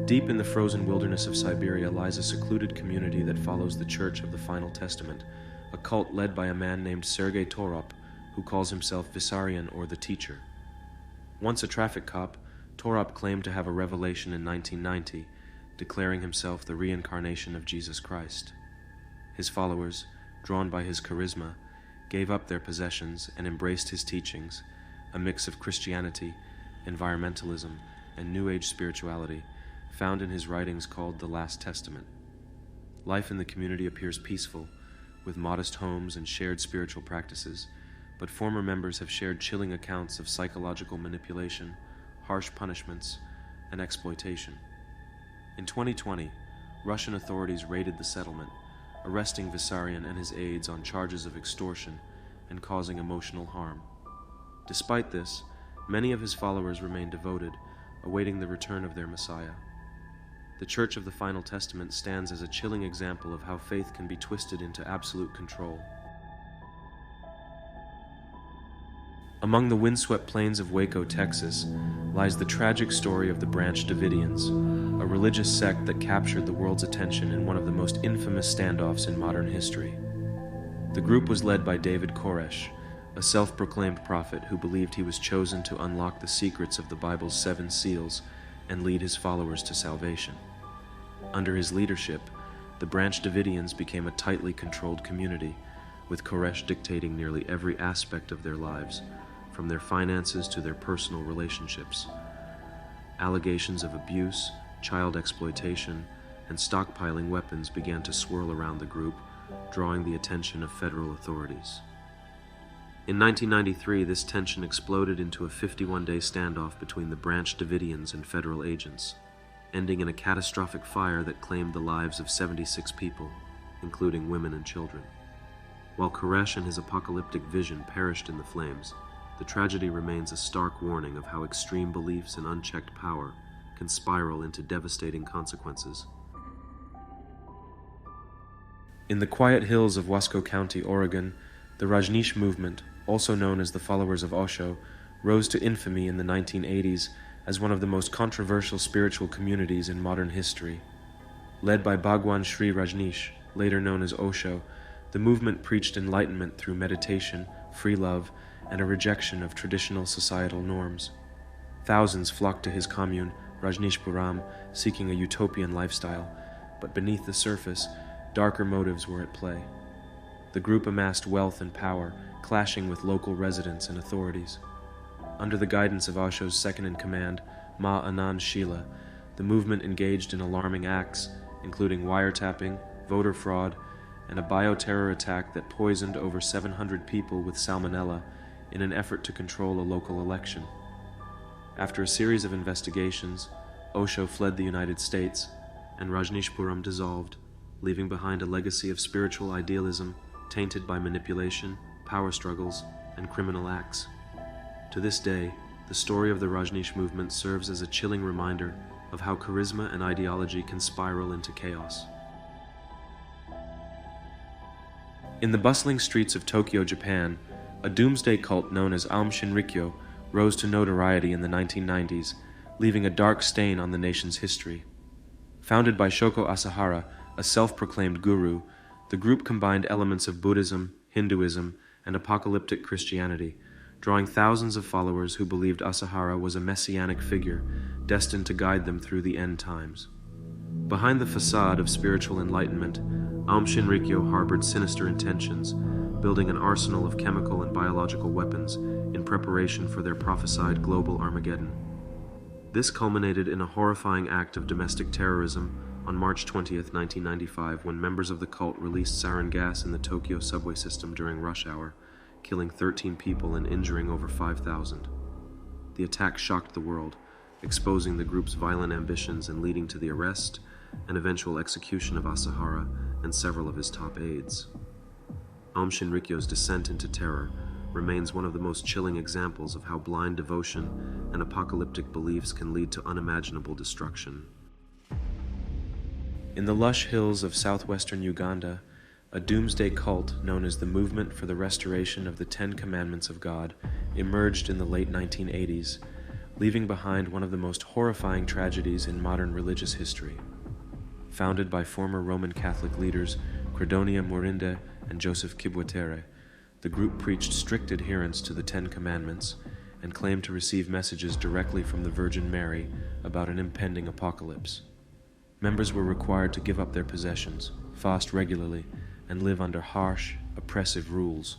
Deep in the frozen wilderness of Siberia lies a secluded community that follows the Church of the Final Testament, a cult led by a man named Sergei Torop, who calls himself Vissarion, or the Teacher. Once a traffic cop, Torop claimed to have a revelation in 1990, declaring himself the reincarnation of Jesus Christ. His followers, drawn by his charisma, gave up their possessions and embraced his teachings, a mix of Christianity, environmentalism, and New Age spirituality, found in his writings called the Last Testament. Life in the community appears peaceful, with modest homes and shared spiritual practices, but former members have shared chilling accounts of psychological manipulation, harsh punishments, and exploitation. In 2020, Russian authorities raided the settlement, arresting Vissarion and his aides on charges of extortion and causing emotional harm. Despite this, many of his followers remain devoted, awaiting the return of their Messiah. The Church of the Final Testament stands as a chilling example of how faith can be twisted into absolute control. Among the windswept plains of Waco, Texas, lies the tragic story of the Branch Davidians, a religious sect that captured the world's attention in one of the most infamous standoffs in modern history. The group was led by David Koresh, a self-proclaimed prophet who believed he was chosen to unlock the secrets of the Bible's 7 seals and lead his followers to salvation. Under his leadership, the Branch Davidians became a tightly controlled community, with Koresh dictating nearly every aspect of their lives, from their finances to their personal relationships. Allegations of abuse, child exploitation, and stockpiling weapons began to swirl around the group, drawing the attention of federal authorities. In 1993, this tension exploded into a 51-day standoff between the Branch Davidians and federal agents, ending in a catastrophic fire that claimed the lives of 76 people, including women and children. While Koresh and his apocalyptic vision perished in the flames, the tragedy remains a stark warning of how extreme beliefs and unchecked power can spiral into devastating consequences. In the quiet hills of Wasco County, Oregon, the Rajneesh movement, also known as the followers of Osho, rose to infamy in the 1980s as one of the most controversial spiritual communities in modern history. Led by Bhagwan Sri Rajneesh, later known as Osho, the movement preached enlightenment through meditation, free love, and a rejection of traditional societal norms. Thousands flocked to his commune, Rajneeshpuram, seeking a utopian lifestyle, but beneath the surface, darker motives were at play. The group amassed wealth and power, clashing with local residents and authorities. Under the guidance of Osho's second-in-command, Ma Anand Sheela, the movement engaged in alarming acts, including wiretapping, voter fraud, and a bioterror attack that poisoned over 700 people with salmonella in an effort to control a local election. After a series of investigations, Osho fled the United States, and Rajneeshpuram dissolved, leaving behind a legacy of spiritual idealism tainted by manipulation, power struggles, and criminal acts. To this day, the story of the Rajneesh movement serves as a chilling reminder of how charisma and ideology can spiral into chaos. In the bustling streets of Tokyo, Japan, a doomsday cult known as Shinrikyo rose to notoriety in the 1990s, leaving a dark stain on the nation's history. Founded by Shoko Asahara, a self-proclaimed guru, the group combined elements of Buddhism, Hinduism, and apocalyptic Christianity, drawing thousands of followers who believed Asahara was a messianic figure destined to guide them through the end times. Behind the facade of spiritual enlightenment, Shinrikyo harbored sinister intentions, building an arsenal of chemical and biological weapons in preparation for their prophesied global Armageddon. This culminated in a horrifying act of domestic terrorism on March 20, 1995, when members of the cult released sarin gas in the Tokyo subway system during rush hour, killing 13 people and injuring over 5,000. The attack shocked the world, exposing the group's violent ambitions and leading to the arrest and eventual execution of Asahara and several of his top aides. Shinrikyo's descent into terror remains one of the most chilling examples of how blind devotion and apocalyptic beliefs can lead to unimaginable destruction. In the lush hills of southwestern Uganda, a doomsday cult known as the Movement for the Restoration of the Ten Commandments of God emerged in the late 1980s, leaving behind one of the most horrifying tragedies in modern religious history. Founded by former Roman Catholic leaders Credonia Morinde and Joseph Kibwetere, the group preached strict adherence to the Ten Commandments and claimed to receive messages directly from the Virgin Mary about an impending apocalypse. Members were required to give up their possessions, fast regularly, and live under harsh, oppressive rules,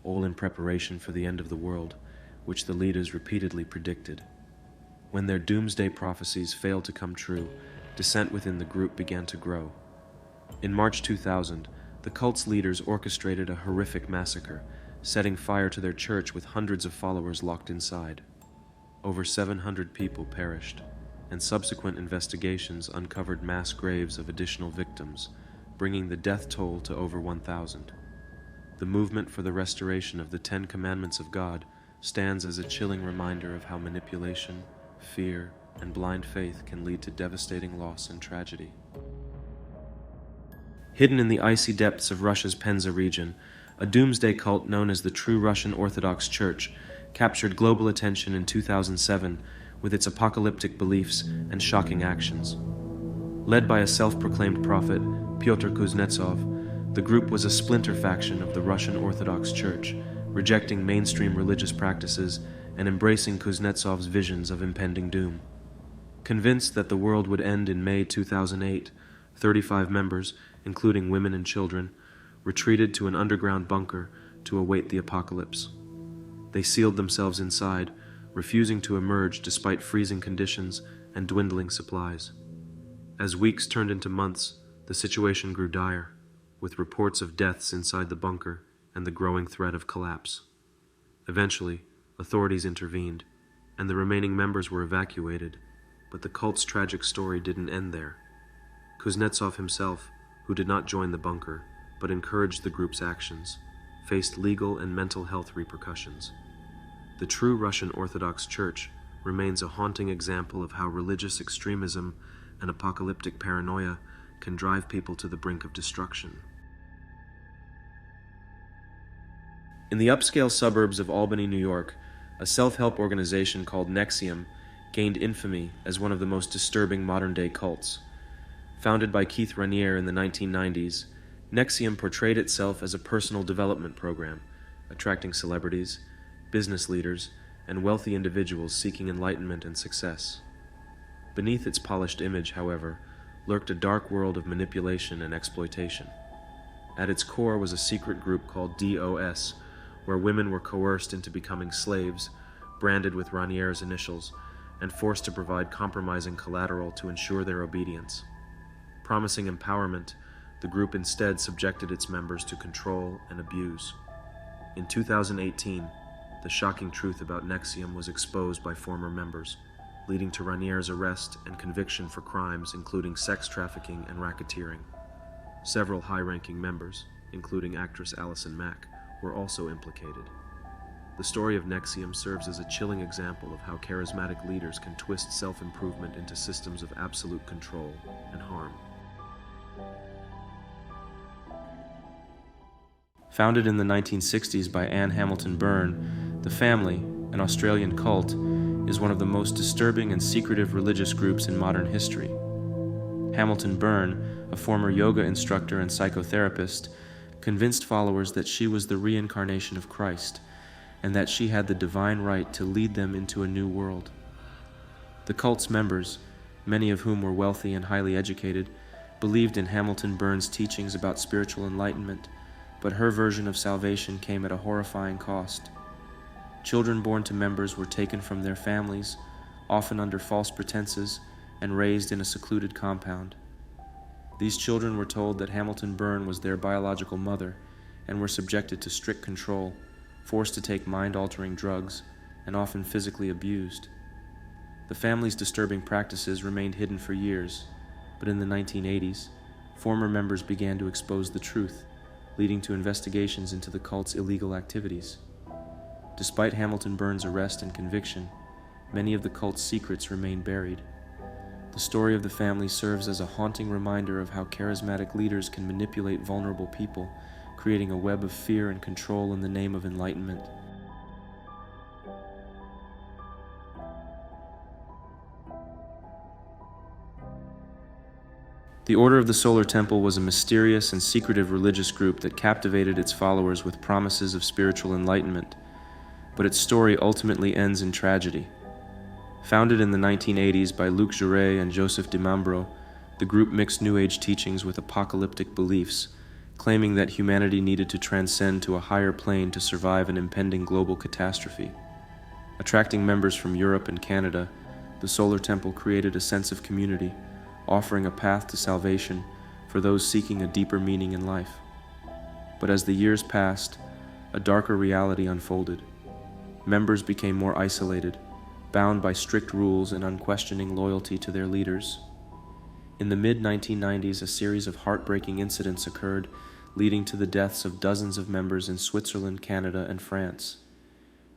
all in preparation for the end of the world, which the leaders repeatedly predicted. When their doomsday prophecies failed to come true, dissent within the group began to grow. In March 2000, the cult's leaders orchestrated a horrific massacre, setting fire to their church with hundreds of followers locked inside. Over 700 people perished, and subsequent investigations uncovered mass graves of additional victims, bringing the death toll to over 1,000. The movement for the restoration of the Ten Commandments of God stands as a chilling reminder of how manipulation, fear, and blind faith can lead to devastating loss and tragedy. Hidden in the icy depths of Russia's Penza region, a doomsday cult known as the True Russian Orthodox Church captured global attention in 2007 with its apocalyptic beliefs and shocking actions. Led by a self-proclaimed prophet, Pyotr Kuznetsov, the group was a splinter faction of the Russian Orthodox Church, rejecting mainstream religious practices and embracing Kuznetsov's visions of impending doom. Convinced that the world would end in May 2008, 35 members, including women and children, retreated to an underground bunker to await the apocalypse. They sealed themselves inside, refusing to emerge despite freezing conditions and dwindling supplies. As weeks turned into months, the situation grew dire, with reports of deaths inside the bunker and the growing threat of collapse. Eventually, authorities intervened, and the remaining members were evacuated, but the cult's tragic story didn't end there. Kuznetsov himself, who did not join the bunker, but encouraged the group's actions, faced legal and mental health repercussions. The True Russian Orthodox Church remains a haunting example of how religious extremism and apocalyptic paranoia can drive people to the brink of destruction. In the upscale suburbs of Albany, New York, a self-help organization called NXIVM gained infamy as one of the most disturbing modern-day cults. Founded by Keith Raniere in the 1990s, NXIVM portrayed itself as a personal development program, attracting celebrities, business leaders, and wealthy individuals seeking enlightenment and success. Beneath its polished image, however, lurked a dark world of manipulation and exploitation. At its core was a secret group called DOS, where women were coerced into becoming slaves, branded with Raniere's initials, and forced to provide compromising collateral to ensure their obedience. Promising empowerment, the group instead subjected its members to control and abuse. In 2018, the shocking truth about NXIVM was exposed by former members, leading to Raniere's arrest and conviction for crimes including sex trafficking and racketeering. Several high-ranking members, including actress Allison Mack, were also implicated. The story of NXIVM serves as a chilling example of how charismatic leaders can twist self-improvement into systems of absolute control and harm. Founded in the 1960s by Anne Hamilton Byrne, the Family, an Australian cult, is one of the most disturbing and secretive religious groups in modern history. Hamilton Byrne, a former yoga instructor and psychotherapist, convinced followers that she was the reincarnation of Christ, and that she had the divine right to lead them into a new world. The cult's members, many of whom were wealthy and highly educated, believed in Hamilton Byrne's teachings about spiritual enlightenment, but her version of salvation came at a horrifying cost. Children born to members were taken from their families, often under false pretenses, and raised in a secluded compound. These children were told that Hamilton Byrne was their biological mother and were subjected to strict control, forced to take mind-altering drugs, and often physically abused. The family's disturbing practices remained hidden for years, but in the 1980s, former members began to expose the truth, leading to investigations into the cult's illegal activities. Despite Hamilton Byrne's arrest and conviction, many of the cult's secrets remain buried. The story of the family serves as a haunting reminder of how charismatic leaders can manipulate vulnerable people, creating a web of fear and control in the name of enlightenment. The Order of the Solar Temple was a mysterious and secretive religious group that captivated its followers with promises of spiritual enlightenment, but its story ultimately ends in tragedy. Founded in the 1980s by Luc Jouret and Joseph DiMambro, the group mixed New Age teachings with apocalyptic beliefs, claiming that humanity needed to transcend to a higher plane to survive an impending global catastrophe. Attracting members from Europe and Canada, the Solar Temple created a sense of community, offering a path to salvation for those seeking a deeper meaning in life. But as the years passed, a darker reality unfolded. Members became more isolated, bound by strict rules and unquestioning loyalty to their leaders. In the mid-1990s, a series of heartbreaking incidents occurred, leading to the deaths of dozens of members in Switzerland, Canada, and France.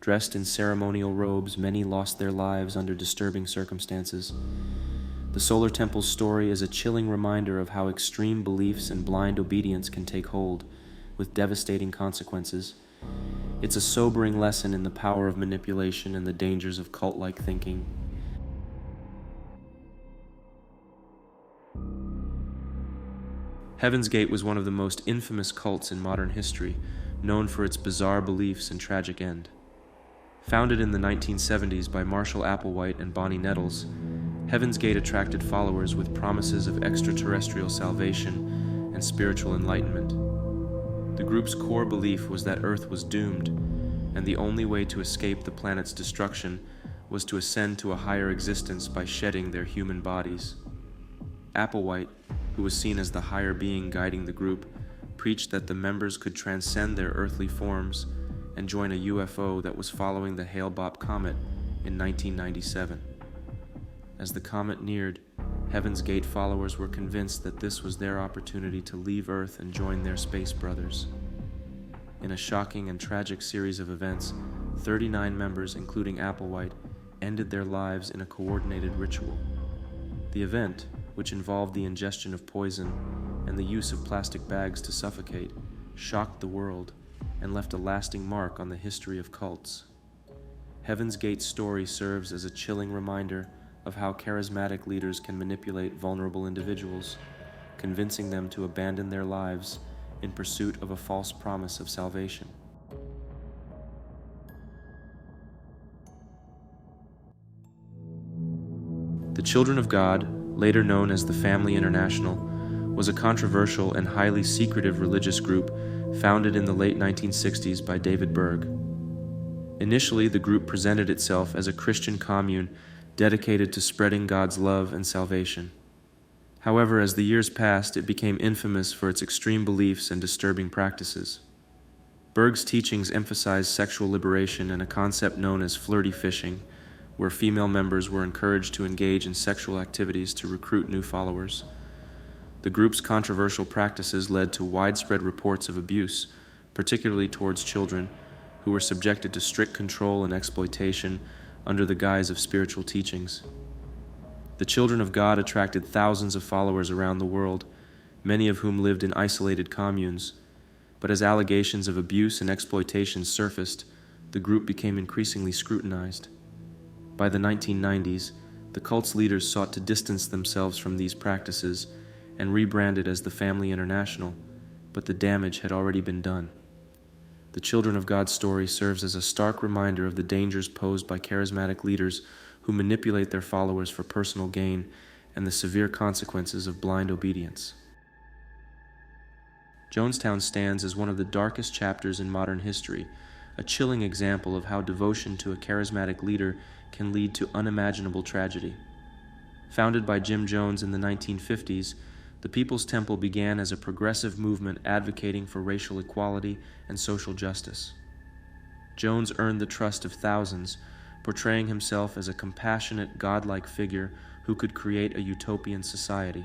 Dressed in ceremonial robes, many lost their lives under disturbing circumstances. The Solar Temple's story is a chilling reminder of how extreme beliefs and blind obedience can take hold, with devastating consequences. It's a sobering lesson in the power of manipulation and the dangers of cult-like thinking. Heaven's Gate was one of the most infamous cults in modern history, known for its bizarre beliefs and tragic end. Founded in the 1970s by Marshall Applewhite and Bonnie Nettles, Heaven's Gate attracted followers with promises of extraterrestrial salvation and spiritual enlightenment. The group's core belief was that Earth was doomed, and the only way to escape the planet's destruction was to ascend to a higher existence by shedding their human bodies. Applewhite, who was seen as the higher being guiding the group, preached that the members could transcend their earthly forms and join a UFO that was following the Hale-Bopp comet in 1997. As the comet neared, Heaven's Gate followers were convinced that this was their opportunity to leave Earth and join their space brothers. In a shocking and tragic series of events, 39 members, including Applewhite, ended their lives in a coordinated ritual. The event, which involved the ingestion of poison and the use of plastic bags to suffocate, shocked the world and left a lasting mark on the history of cults. Heaven's Gate's story serves as a chilling reminder of how charismatic leaders can manipulate vulnerable individuals, convincing them to abandon their lives in pursuit of a false promise of salvation. The Children of God, later known as the Family International, was a controversial and highly secretive religious group founded in the late 1960s by David Berg. Initially, the group presented itself as a Christian commune dedicated to spreading God's love and salvation. However, as the years passed, it became infamous for its extreme beliefs and disturbing practices. Berg's teachings emphasized sexual liberation and a concept known as flirty fishing, where female members were encouraged to engage in sexual activities to recruit new followers. The group's controversial practices led to widespread reports of abuse, particularly towards children, who were subjected to strict control and exploitation under the guise of spiritual teachings. The Children of God attracted thousands of followers around the world, many of whom lived in isolated communes. But as allegations of abuse and exploitation surfaced, the group became increasingly scrutinized. By the 1990s, the cult's leaders sought to distance themselves from these practices and rebranded as the Family International, but the damage had already been done. The Children of God's story serves as a stark reminder of the dangers posed by charismatic leaders who manipulate their followers for personal gain and the severe consequences of blind obedience. Jonestown stands as one of the darkest chapters in modern history, a chilling example of how devotion to a charismatic leader can lead to unimaginable tragedy. Founded by Jim Jones in the 1950s, the People's Temple began as a progressive movement advocating for racial equality and social justice. Jones earned the trust of thousands, portraying himself as a compassionate, godlike figure who could create a utopian society.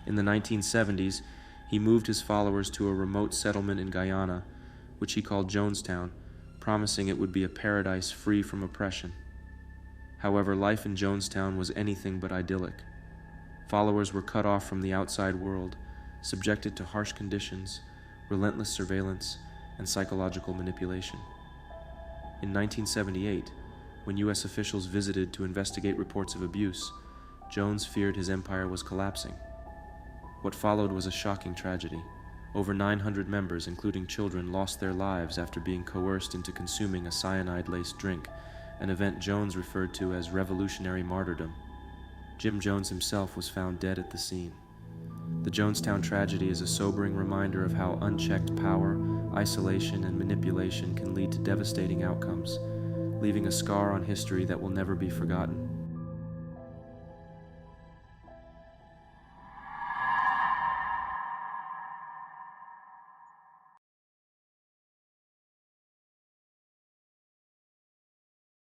In the 1970s, he moved his followers to a remote settlement in Guyana, which he called Jonestown, promising it would be a paradise free from oppression. However, life in Jonestown was anything but idyllic. Followers were cut off from the outside world, subjected to harsh conditions, relentless surveillance, and psychological manipulation. In 1978, when U.S. officials visited to investigate reports of abuse, Jones feared his empire was collapsing. What followed was a shocking tragedy. Over 900 members, including children, lost their lives after being coerced into consuming a cyanide-laced drink, an event Jones referred to as revolutionary martyrdom. Jim Jones himself was found dead at the scene. The Jonestown tragedy is a sobering reminder of how unchecked power, isolation, and manipulation can lead to devastating outcomes, leaving a scar on history that will never be forgotten.